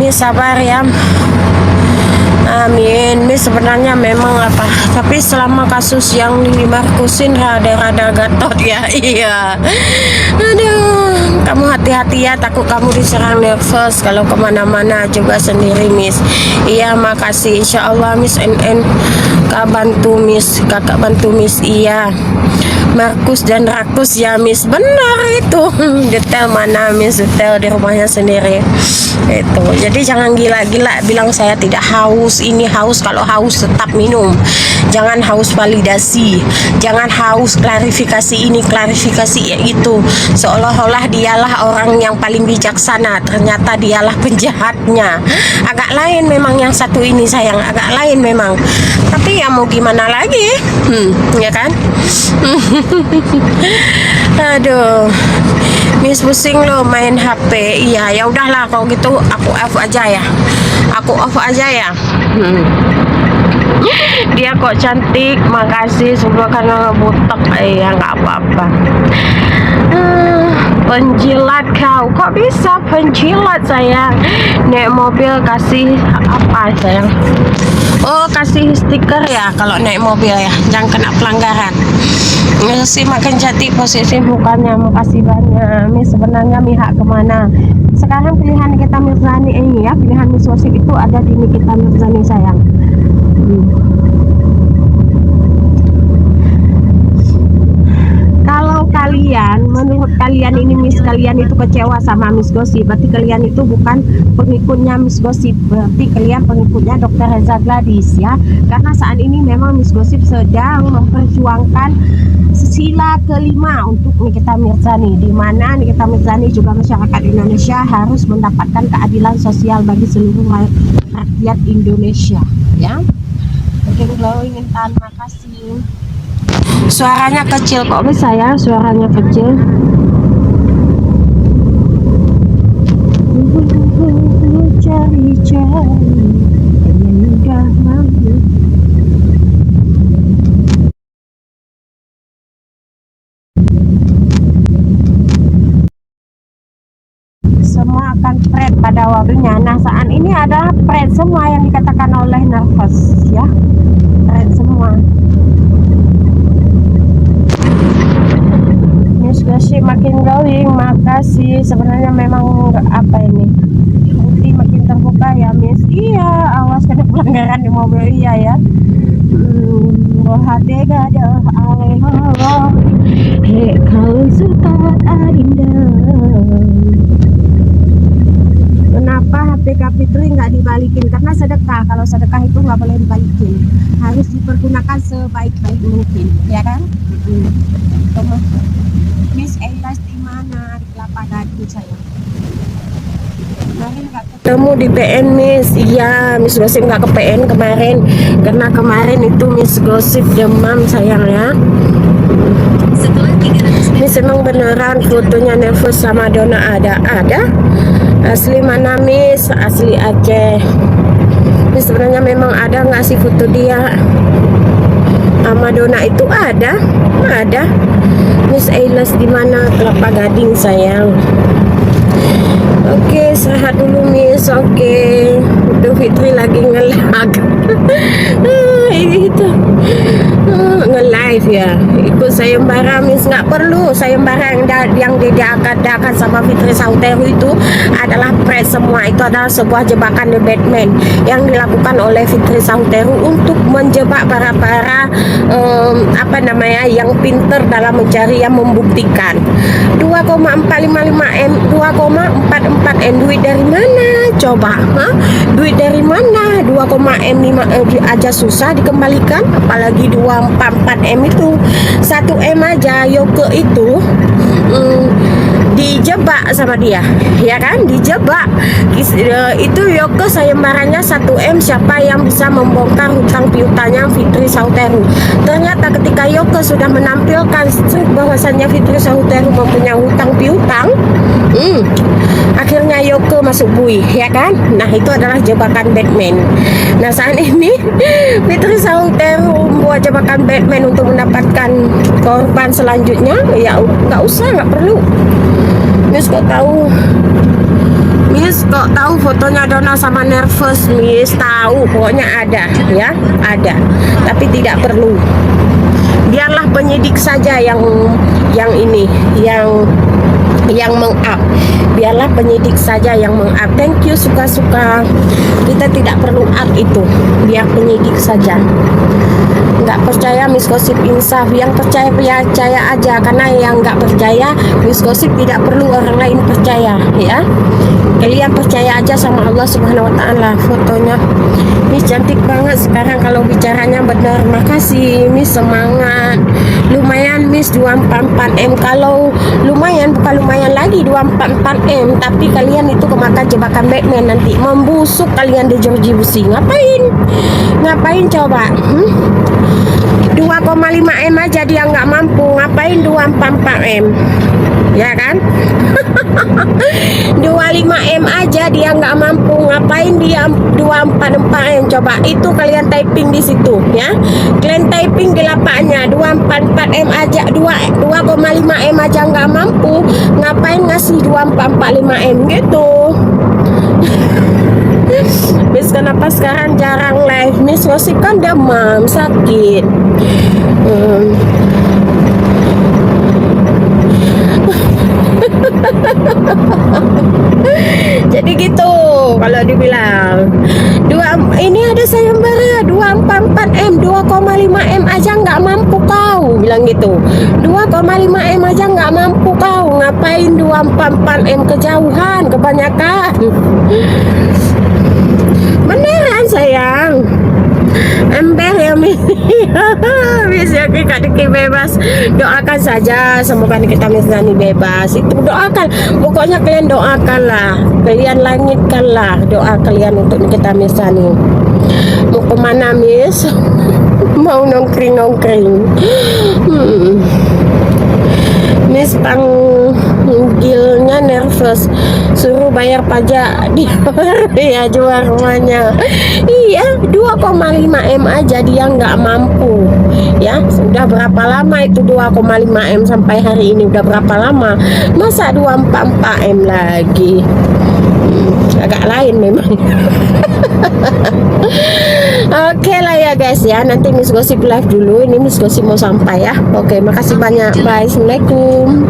Miss sabar ya. Amin. Miss sebenarnya memang apa, tapi selama kasus yang di Markusin rada-rada gatot ya. Iya. Aduh, kamu hati-hati ya, takut kamu diserang nervous kalau kemana-mana juga sendiri Miss. Iya, makasih. Insya Allah Miss NN kakak bantu Miss. Iya, Markus dan Rakus ya Miss, benar itu. Detail mana Miss, detail di rumahnya sendiri itu. Jadi jangan gila-gila bilang saya tidak haus. Ini haus, kalau haus tetap minum. Jangan haus validasi, jangan haus klarifikasi ini klarifikasi itu, seolah-olah dialah orang yang paling bijaksana, ternyata dialah penjahatnya. Agak lain memang yang satu ini sayang, agak lain memang, tapi ya mau gimana lagi, ya kan. Aduh, Miss pusing lo main HP. Iya, ya udahlah kalau gitu aku off aja ya. Aku off aja ya. Dia kok cantik, makasih semua karena botak. Ya nggak apa-apa. Penjilat kau, kok bisa penjilat sayang? Naik mobil kasih apa sayang? Oh, kasih stiker ya kalau naik mobil ya, jangan kena pelanggaran. Si makan jati posisi mukanya, makasih banyak. Miss sebenarnya mihak kemana? Sekarang pilihan kita Mirzani ini ya, pilihan Miss Wasip itu ada di Nikita Mirzani sayang. Kalau kalian, menurut kalian ini Miss kalian itu kecewa sama Miss Gosip, berarti kalian itu bukan pengikutnya Miss Gosip, berarti kalian pengikutnya Dr. Reza Gladys ya. Karena saat ini memang Miss Gosip sedang memperjuangkan sila kelima untuk Nikita Mirzani, di mana Nikita Mirzani juga masyarakat Indonesia harus mendapatkan keadilan sosial bagi seluruh rakyat Indonesia ya. Mungkin glowing intan, makasih. Suaranya kecil kok bisa ya, suaranya kecil. Cari-cari indah malu. Semua akan pret pada waktunya. Nah saat ini adalah pret semua yang dikatakan oleh nervous ya, pret semua. Miss Gosip makin glowing, makasih. Sebenarnya memang apa ini, nanti makin terbuka ya Miss. Iya, awas kena pelanggaran di mobil. Iya ya. Hati gada aleho, he kalau suka adinda. Kenapa HP Kak Fitri nggak dibalikin? Karena sedekah. Kalau sedekah itu nggak boleh dibalikin, harus dipergunakan sebaik-baik mungkin, ya kan? Miss Eilas di mana? Di Kelapa Gading saya. Kemarin nggak ketemu di PN Miss. Iya, Miss Gosip nggak ke PN kemarin karena kemarin itu Miss Gosip demam sayang ya. Miss emang beneran fotonya nervous sama Dona ada? Asli mana Miss? Asli Aceh. Miss sebenarnya memang ada nggak sih foto dia sama Dona itu? Ada. Miss Eilas di mana? Kelapa Gading sayang. Oke, sehat dulu Miss. Oke, Udah Fitri lagi nge-lag. Itu nge-live ya, ikut sayembara Miss. Nggak perlu sayembara yang diadakan sama Fitri Sauteru itu adalah press semua. Itu adalah sebuah jebakan The Batman yang dilakukan oleh Fitri Sauteru untuk menjebak para yang pinter dalam mencari, yang membuktikan 2,455 M, 2,44 M. Duit dari mana coba? Duit dari mana? 2, M aja susah dikembalikan, apalagi 2,44 M itu. 1 M aja Yoke itu dijebak sama dia, ya kan? Dijebak itu Yoke sayembaranya 1 M. Siapa yang bisa membongkar hutang piutangnya Fitri Sauteru? Ternyata ketika Yoke sudah menampilkan bahwasannya Fitri Sauteru mempunyai hutang piutang, akhirnya Yoke masuk bui, ya kan? Nah itu adalah jebakan Batman. Nah saat ini Fitri Sauteru membuat jebakan Batman untuk mendapatkan korban selanjutnya. Ya nggak usah, nggak perlu. Miss kok tahu Miss kok tahu fotonya Dona sama nervous, Miss? Tahu, pokoknya ada ya, ada. Tapi tidak perlu. Biarlah penyidik saja yang ini, yang meng-up. Biarlah penyidik saja yang meng-up. Thank you, suka-suka. Kita tidak perlu up itu. Biar penyidik saja. Nggak percaya Miss Gosip insaf, yang percaya aja, karena yang nggak percaya Miss Gosip tidak perlu orang lain percaya ya. Kalian percaya aja sama Allah Subhanahu wa Ta'ala. Fotonya Miss cantik banget sekarang kalau bicaranya benar. Makasih Miss, semangat. Lumayan Miss 244M. Kalau lumayan, bukan lumayan lagi 244M, tapi kalian itu kemakan jebakan Batman nanti. Membusuk kalian di jeruji besi. Ngapain coba? 2,5M aja dia nggak mampu, ngapain 244M? Ya kan? 25M aja dia nggak mampu, ngapain dia 244M? Coba itu kalian typing di situ ya, kalian typing di lapaknya 244M aja, 2,5M aja nggak mampu, ngapain ngasih 245M gitu. Miss kenapa sekarang jarang live? Miss Gosip kan demam, sakit. Jadi gitu kalau dibilang ini ada sayembara 244M, 2,5M aja nggak mampu kau, bilang gitu. 2,5M aja nggak mampu kau, ngapain 244M? Kejauhan kebanyakan. Beneran sayang. Ember ya Miss ya, Kak Diki bebas. Doakan saja semoga kita Miss Nani bebas. Itu doakan, pokoknya kalian doakanlah, kalian langitkanlah doa kalian untuk kita Miss Nani. Mau kemana Miss? Mau nongkring. Miss panggilnya nervous, suruh bayar pajak di ya, jual rumahnya. Iya, 2,5M aja dia nggak mampu ya. Sudah berapa lama itu 2,5M sampai hari ini, udah berapa lama? Masa 244M lagi? Agak lain memang. Oke lah ya guys ya, nanti Miss Gosip live dulu. Ini Miss Gosip mau sampai ya. Oke, makasih banyak. Bye, assalamualaikum.